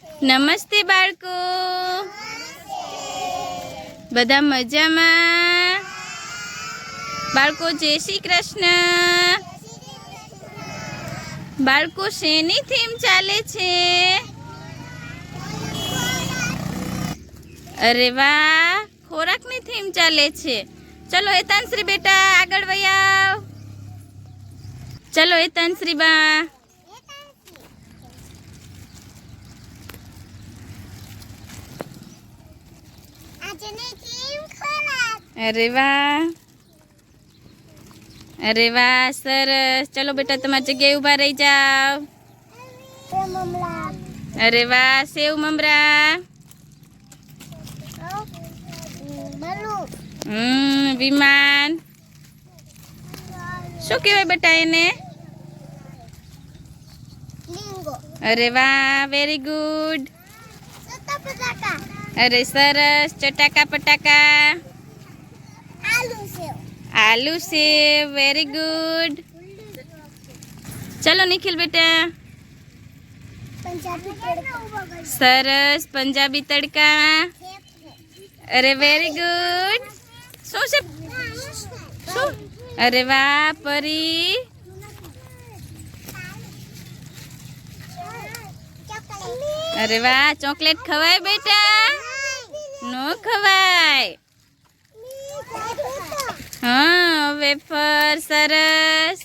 નમસ્તે બાળકો, બધા મજામાં? બાળકો જય શ્રી કૃષ્ણ. બાળકો શેની થીમ ચાલે છે? અરે વાહ, ખોરાકની થીમ ચાલે છે. ચલો હેતાંશ્રી બેટા આગળ વહી આવ. ચલો હેતાંશ્રી બા. અરે વાહ, અરે વાહ, સરસ. ચલો બેટા તમારી જગ્યાએ ઊભા રહી જાઓ. અરે વાહ, સેવ મમરા. વિમાન. શું કહેવાય બેટા એને? અરે વાહ, વેરી ગુડ. અરે સરસ, ચટાકા પટાકા. આલુ સેવ, વેરી ગુડ. ચલો નિખિલ બેટા. સરસ, પંજાબી તડકા. અરે વેરી ગુડ. શું છે? શું? અરે વાહ, પરી. અરે વાહ, ચોકલેટ ખવાય બેટા? નો ખવાય. હા, વેફર. સરસ.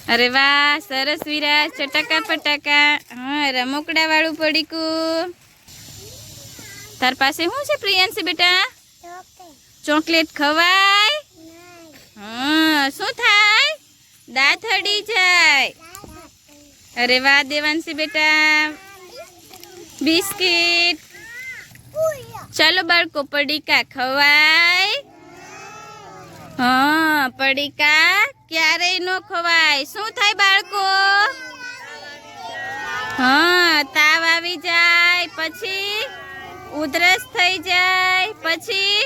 અરે વાહ, સરસ વિરાજ. ચટાકા પટાકા. હા, રમકડા વાળું પડીકું. તાર પાસે શું છે પ્રિયાંશી બેટા? ચોકલેટ ખવાય? હા, શું થાય? દાંત હડી જાય. અરે વાહ દેવાંશી બેટા. બિસ્કિટ. ચાલો બાળકો, પડીકા ખવાય? હા, પડીકા ક્યારેય ન ખવાય. શું થાય બાળકો? હા, તાવ આવી જાય, પછી ઉધરસ થઈ જાય, પછી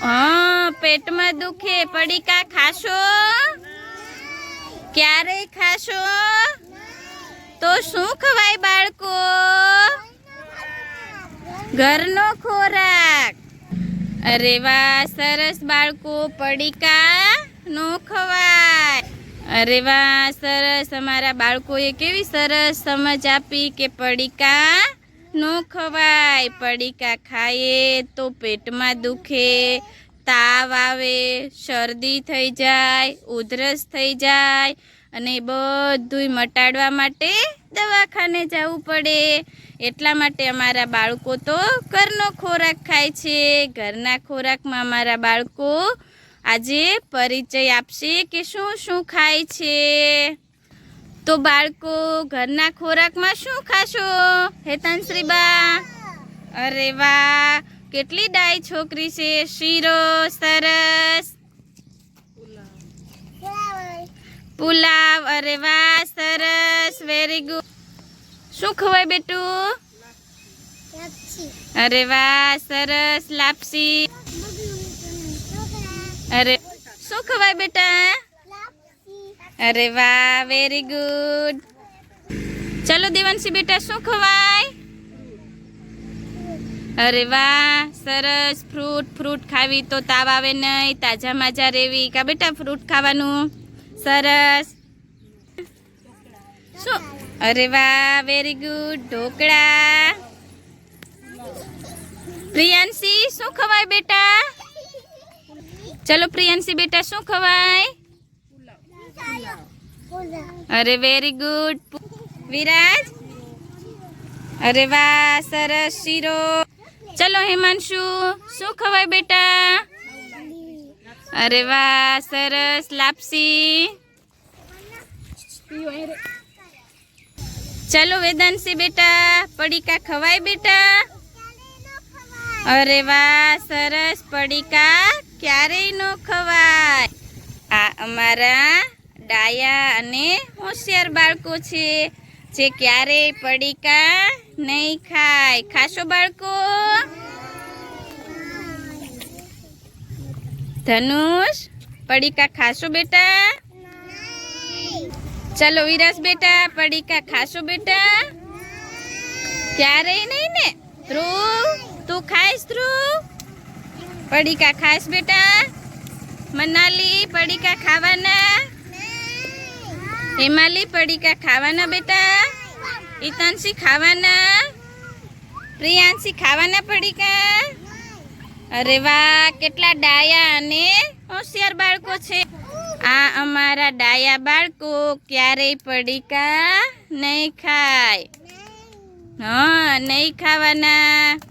હા, પેટમાં દુખે. પડીકા ખાશો? ક્યારેય ખાશો? તો શું ખવાય બાળકો? ઘરનો ખોરાક. અરે વાહ, સરસ બાળકો, પડીકા નો ખવાય. અરે વાહ, સરસ. અમારા બાળકોએ કેવી સરસ સમજ આપી કે પડીકા નો ખવાય. પડીકા ખાઈએ તો પેટમાં દુખે, તાવ આવે, શરદી થઈ જાય, ઉધરસ થઈ જાય અને બધુંય મટાડવા માટે દવાખાને જવું પડે. એટલા માટે અમારા બાળકો તો ઘરનો ખોરાક ખાય છે. ઘરના ખોરાકમાં અમારા બાળકો આજે પરિચય આપશે કે શું શું ખાય છે. તો બાળકો, ઘરના ખોરાકમાં શું ખાશો હેતાંશ્રી બા? અરે વાહ, કેટલી ડાય છોકરી છે. શીરો. સરસ. પુલાવ. અરે વાહ, સરસ, વેરી ગુડ. શું ખવાય બેટું? અરે વાહ, સરસ, લાપસી. અરે શું ખવાય બેટા? અરે વાહ, વેરી ગુડ. ચલો દેવાંશી બેટા, શું ખવાય? અરે વાહ, સરસ, ફ્રૂટ. ફ્રૂટ ખાવી તો તાવ આવે નહીં, તાજા માજા રહેવી. કા બેટા ફ્રૂટ ખાવાનું? સરસ. શું? અરે વાહ, વેરી ગુડ. ઢોકળા. પ્રિયાંશી, શું ખવાય બેટા? ચલો પ્રિયાંશી બેટા, શું ખવાય? અરે વેરી ગુડ. વિરાજ. અરે વાહ, સરસ, શીરો. ચલો હિમાંશુ, શું ખવાય બેટા? અરે વાહ, સરસ, લાપસી. ચલો વેદાંશી બેટા, પડીકા ખવાય બેટા? અરે વાહ, સરસ, પડીકા ક્યારેય ન ખવાય. આ અમારા ડાયા અને હોશિયાર બાળકો છે જે ક્યારેય પડીકા નહીં ખાય. ખાશો બાળકો? ધનુષ, પડીકા ખાશો બેટા? ચાલો વિરાસ બેટા પડીકા ખાશો બેટા? ક્યારેય નહીં ને? ધ્રુવ તું ખાઈશ? ધ્રુવ પડીકા ખાઈશ બેટા? મનાલી પડીકા ખાવાના? હિમાલી પડીકા ખાવાના બેટા? ઈતાંશી ખાવાના? પ્રિયાંશી ખાવાના પડીકા? અરે વાહ, કેટલા ડાયા અને હોશિયાર બાળકો છે. આ અમારા ડાયા બાળકો ક્યારેય પડીકા નહીં ખાય. હા, નહીં ખાવાના.